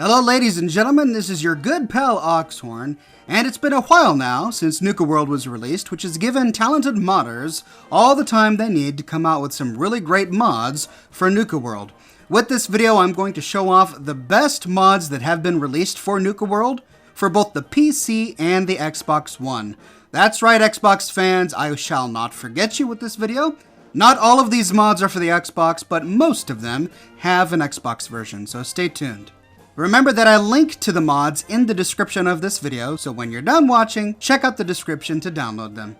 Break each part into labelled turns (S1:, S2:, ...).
S1: Hello ladies and gentlemen, this is your good pal Oxhorn, and it's been a while now since Nuka World was released, which has given talented modders all the time they need to come out with some really great mods for Nuka World. With this video, I'm going to show off the best mods that have been released for Nuka World for both the PC and the Xbox One. That's right, Xbox fans, I shall not forget you with this video. Not all of these mods are for the Xbox, but most of them have an Xbox version, so stay tuned. Remember that I link to the mods in the description of this video, so when you're done watching, check out the description to download them.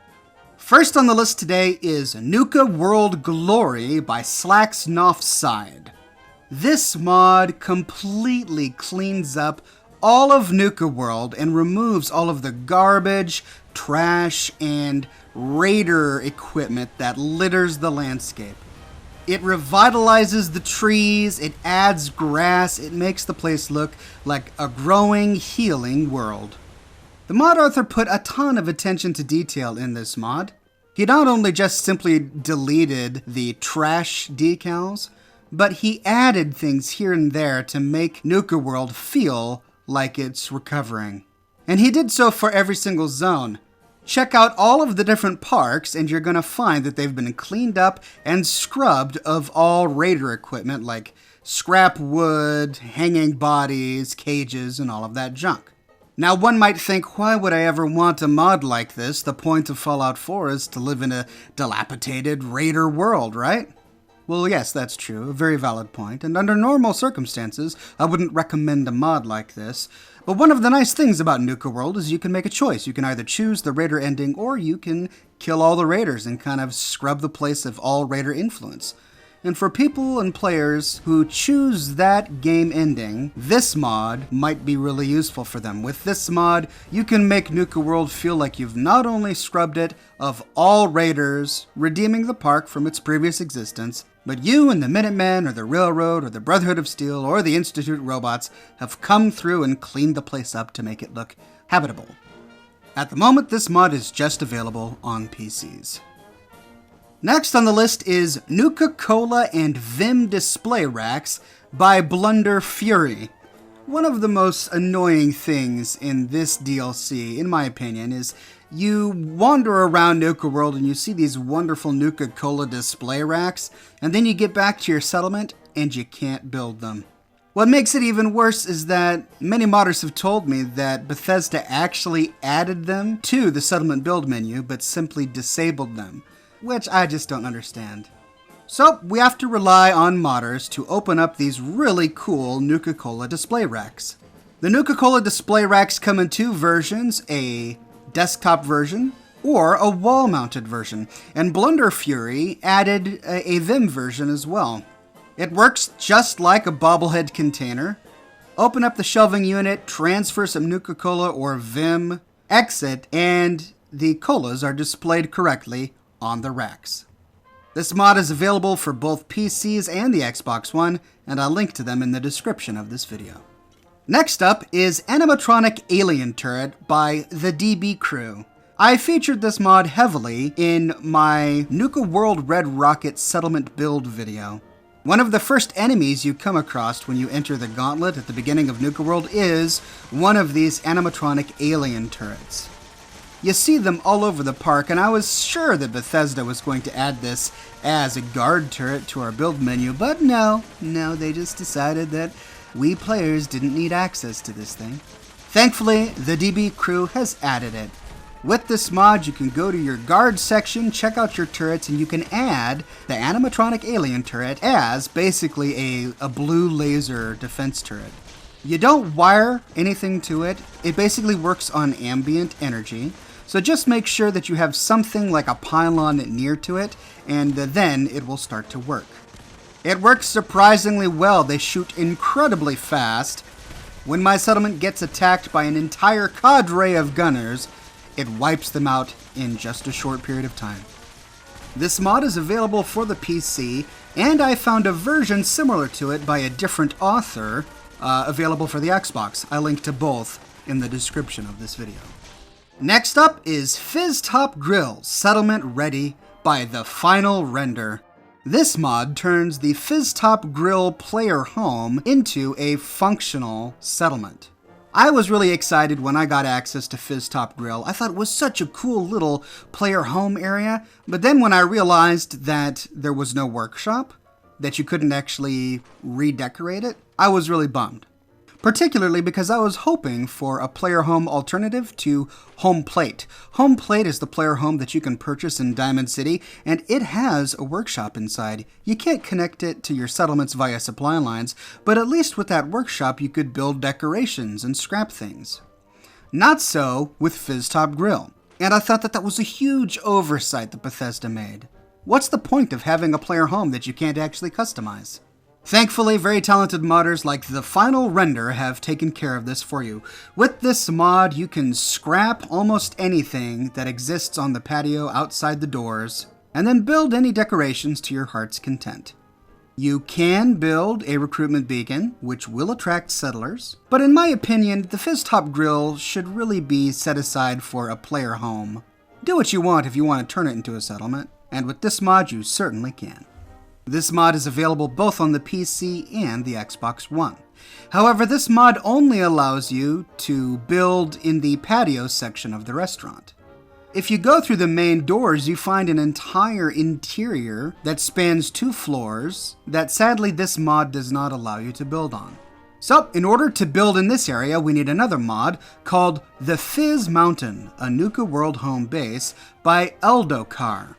S1: First on the list today is Nuka World Glory by SLACKSNAWESIDE. This mod completely cleans up all of Nuka World and removes all of the garbage, trash, and raider equipment that litters the landscape. It revitalizes the trees, it adds grass, it makes the place look like a growing, healing world. The mod author put a ton of attention to detail in this mod. He not only just simply deleted the trash decals, but he added things here and there to make Nuka World feel like it's recovering. And he did so for every single zone. Check out all of the different parks and you're going to find that they've been cleaned up and scrubbed of all raider equipment like scrap wood, hanging bodies, cages, and all of that junk. Now one might think, why would I ever want a mod like this? The point of Fallout 4 is to live in a dilapidated raider world, right? Well, yes, that's true, a very valid point, and under normal circumstances, I wouldn't recommend a mod like this. But one of the nice things about Nuka World is you can make a choice. You can either choose the raider ending, or you can kill all the raiders and kind of scrub the place of all raider influence. And for people and players who choose that game ending, this mod might be really useful for them. With this mod, you can make Nuka World feel like you've not only scrubbed it of all raiders, redeeming the park from its previous existence, but you and the Minutemen, or the Railroad, or the Brotherhood of Steel, or the Institute robots have come through and cleaned the place up to make it look habitable. At the moment, this mod is just available on PCs. Next on the list is Nuka-Cola and Vim Display Racks by BLUNDERFURY. One of the most annoying things in this DLC, in my opinion, is you wander around Nuka World and you see these wonderful Nuka-Cola display racks, and then you get back to your settlement and you can't build them. What makes it even worse is that many modders have told me that Bethesda actually added them to the settlement build menu, but simply disabled them, which I just don't understand. So we have to rely on modders to open up these really cool Nuka-Cola display racks. The Nuka-Cola display racks come in two versions, a desktop version or a wall-mounted version, and BLUNDERFURY added a Vim version as well. It works just like a bobblehead container. Open up the shelving unit, transfer some Nuka-Cola or Vim, exit, and the colas are displayed correctly on the racks. This mod is available for both PCs and the Xbox One, and I'll link to them in the description of this video. Next up is Animatronic Alien Turret by THEDBCHEW. I featured this mod heavily in my Nuka World Red Rocket settlement build video. One of the first enemies you come across when you enter the gauntlet at the beginning of Nuka World is one of these animatronic alien turrets. You see them all over the park, and I was sure that Bethesda was going to add this as a guard turret to our build menu, but no, they just decided that we players didn't need access to this thing. Thankfully, THEDBCHEW has added it. With this mod, you can go to your guard section, check out your turrets, and you can add the animatronic alien turret as basically a blue laser defense turret. You don't wire anything to it. It basically works on ambient energy. So just make sure that you have something like a pylon near to it, and then it will start to work. It works surprisingly well. They shoot incredibly fast. When my settlement gets attacked by an entire cadre of gunners, it wipes them out in just a short period of time. This mod is available for the PC, and I found a version similar to it by a different author available for the Xbox. I link to both in the description of this video. Next up is Fizztop Grille Settlement Ready by THEFINALRENDER. This mod turns the Fizztop Grille player home into a functional settlement. I was really excited when I got access to Fizztop Grille. I thought it was such a cool little player home area, but then when I realized that there was no workshop, that you couldn't actually redecorate it, I was really bummed. Particularly because I was hoping for a player home alternative to Home Plate. Home Plate is the player home that you can purchase in Diamond City, and it has a workshop inside. You can't connect it to your settlements via supply lines, but at least with that workshop you could build decorations and scrap things. Not so with Fizztop Grille, and I thought that that was a huge oversight that Bethesda made. What's the point of having a player home that you can't actually customize? Thankfully, very talented modders like THEFINALRENDER have taken care of this for you. With this mod, you can scrap almost anything that exists on the patio outside the doors, and then build any decorations to your heart's content. You can build a recruitment beacon, which will attract settlers, but in my opinion, the Fizztop Grille should really be set aside for a player home. Do what you want if you want to turn it into a settlement, and with this mod, you certainly can. This mod is available both on the PC and the Xbox One. However, this mod only allows you to build in the patio section of the restaurant. If you go through the main doors, you find an entire interior that spans 2 floors that sadly this mod does not allow you to build on. So, in order to build in this area, we need another mod called the Fizz Mountain, a NEEHER World Home Base by ELDOCAR.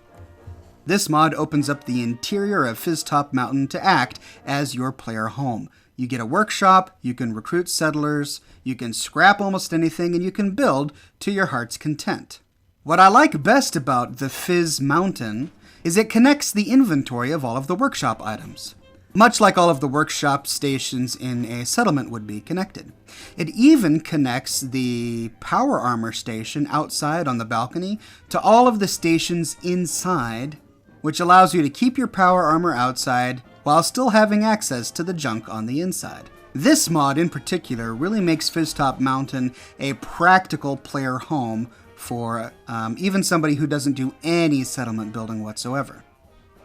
S1: This mod opens up the interior of Fizztop Mountain to act as your player home. You get a workshop, you can recruit settlers, you can scrap almost anything, and you can build to your heart's content. What I like best about the Fizz Mountain is it connects the inventory of all of the workshop items, much like all of the workshop stations in a settlement would be connected. It even connects the power armor station outside on the balcony to all of the stations inside, which allows you to keep your power armor outside while still having access to the junk on the inside. This mod in particular really makes Fizztop Mountain a practical player home for even somebody who doesn't do any settlement building whatsoever.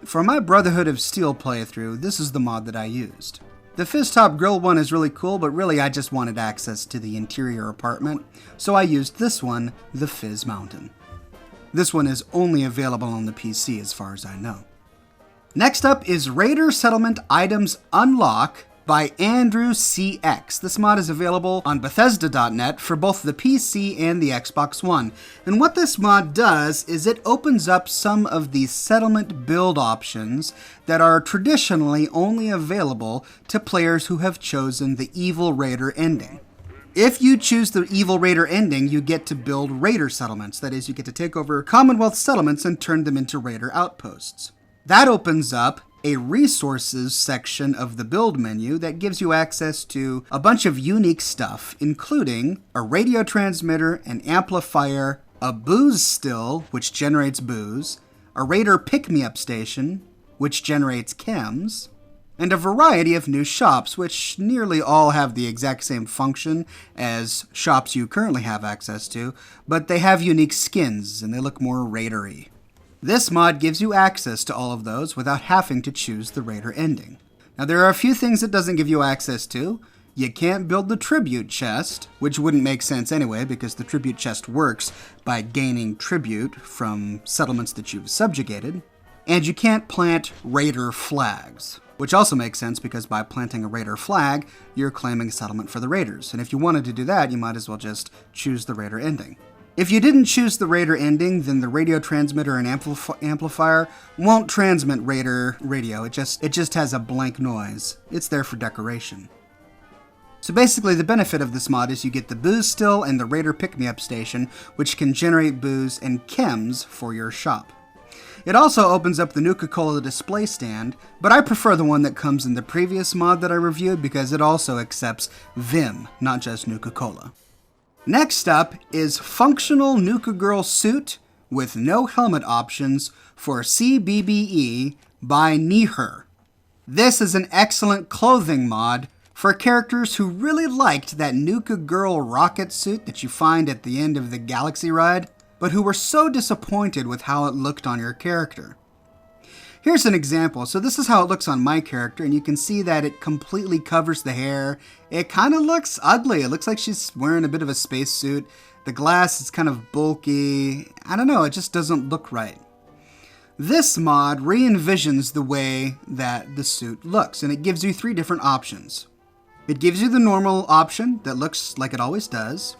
S1: For my Brotherhood of Steel playthrough, this is the mod that I used. The Fizztop Grille one is really cool, but really I just wanted access to the interior apartment, so I used this one, the Fizz Mountain. This one is only available on the PC as far as I know. Next up is Raider Settlement Items Unlock by ANDREWCX. This mod is available on Bethesda.net for both the PC and the Xbox One. And what this mod does is it opens up some of the settlement build options that are traditionally only available to players who have chosen the Evil Raider ending. If you choose the Evil Raider ending, you get to build Raider settlements. That is, you get to take over Commonwealth settlements and turn them into Raider outposts. That opens up a resources section of the build menu that gives you access to a bunch of unique stuff, including a radio transmitter, an amplifier, a booze still, which generates booze, a Raider pick-me-up station, which generates chems, and a variety of new shops, which nearly all have the exact same function as shops you currently have access to, but they have unique skins and they look more Raider-y. This mod gives you access to all of those without having to choose the Raider ending. Now there are a few things it doesn't give you access to. You can't build the tribute chest, which wouldn't make sense anyway because the tribute chest works by gaining tribute from settlements that you've subjugated. And you can't plant Raider flags, which also makes sense because by planting a Raider flag, you're claiming a settlement for the Raiders. And if you wanted to do that, you might as well just choose the Raider ending. If you didn't choose the Raider ending, then the radio transmitter and amplifier won't transmit Raider radio. It just has a blank noise. It's there for decoration. So basically the benefit of this mod is you get the booze still and the Raider pick-me-up station, which can generate booze and chems for your shop. It also opens up the Nuka-Cola display stand, but I prefer the one that comes in the previous mod that I reviewed because it also accepts Vim, not just Nuka-Cola. Next up is Functional NEEHER Girl Suit with no helmet options for CBBE by NEEHER. This is an excellent clothing mod for characters who really liked that NEEHER Girl rocket suit that you find at the end of the Galaxy ride, but who were so disappointed with how it looked on your character. Here's an example. So this is how it looks on my character, and you can see that it completely covers the hair. It kind of looks ugly. It looks like she's wearing a bit of a spacesuit. The glass is kind of bulky. I don't know, it just doesn't look right. This mod re-envisions the way that the suit looks, and it gives you 3 different options. It gives you the normal option that looks like it always does.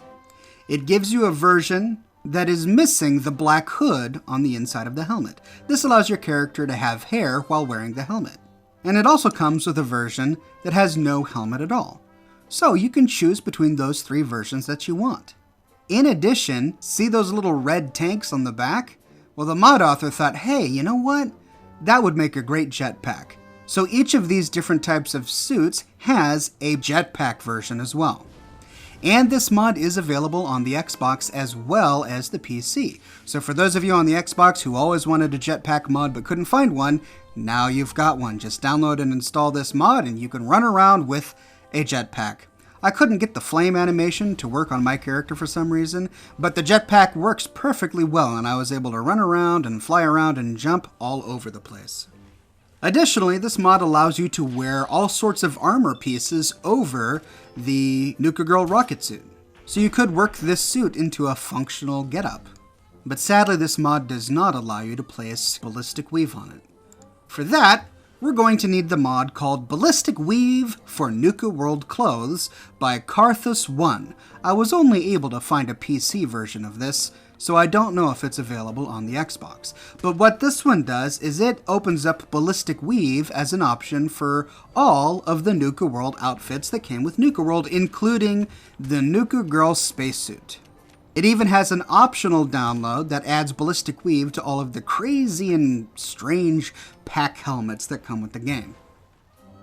S1: It gives you a version that is missing the black hood on the inside of the helmet. This allows your character to have hair while wearing the helmet. And it also comes with a version that has no helmet at all. So you can choose between those 3 versions that you want. In addition, see those little red tanks on the back? Well, the mod author thought, hey, you know what? That would make a great jetpack. So each of these different types of suits has a jetpack version as well. And this mod is available on the Xbox as well as the PC. So for those of you on the Xbox who always wanted a jetpack mod but couldn't find one, now you've got one. Just download and install this mod and you can run around with a jetpack. I couldn't get the flame animation to work on my character for some reason, but the jetpack works perfectly well and I was able to run around and fly around and jump all over the place. Additionally, this mod allows you to wear all sorts of armor pieces over the Nuka Girl rocket suit. So you could work this suit into a functional getup. But sadly, this mod does not allow you to place Ballistic Weave on it. For that, we're going to need the mod called Ballistic Weave for Nuka World Clothes by Karthus1. I was only able to find a PC version of this, so I don't know if it's available on the Xbox. But what this one does is it opens up Ballistic Weave as an option for all of the Nuka World outfits that came with Nuka World, including the Nuka Girl spacesuit. It even has an optional download that adds Ballistic Weave to all of the crazy and strange pack helmets that come with the game.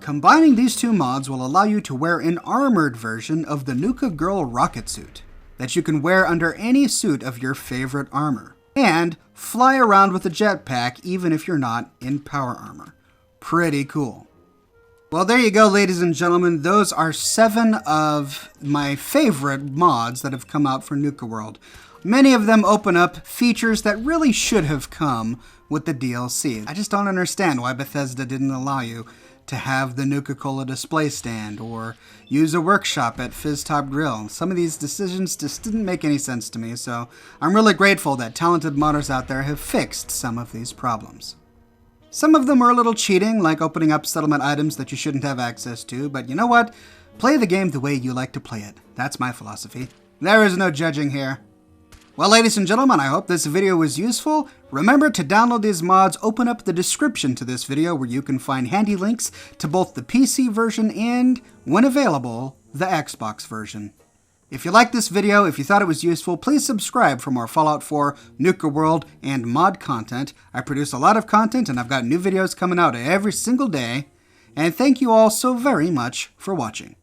S1: Combining these 2 mods will allow you to wear an armored version of the Nuka Girl rocket suit that you can wear under any suit of your favorite armor, and fly around with a jetpack even if you're not in power armor. Pretty cool. Well, there you go, ladies and gentlemen. Those are 7 of my favorite mods that have come out for Nuka World. Many of them open up features that really should have come with the DLC. I just don't understand why Bethesda didn't allow you to have the Nuka-Cola display stand or use a workshop at Fizztop Grille. Some of these decisions just didn't make any sense to me, so I'm really grateful that talented modders out there have fixed some of these problems. Some of them are a little cheating, like opening up settlement items that you shouldn't have access to, but you know what? Play the game the way you like to play it. That's my philosophy. There is no judging here. Well, ladies and gentlemen, I hope this video was useful. Remember to download these mods, open up the description to this video where you can find handy links to both the PC version and, when available, the Xbox version. If you liked this video, if you thought it was useful, please subscribe for more Fallout 4, Nuka World, and mod content. I produce a lot of content and I've got new videos coming out every single day. And thank you all so very much for watching.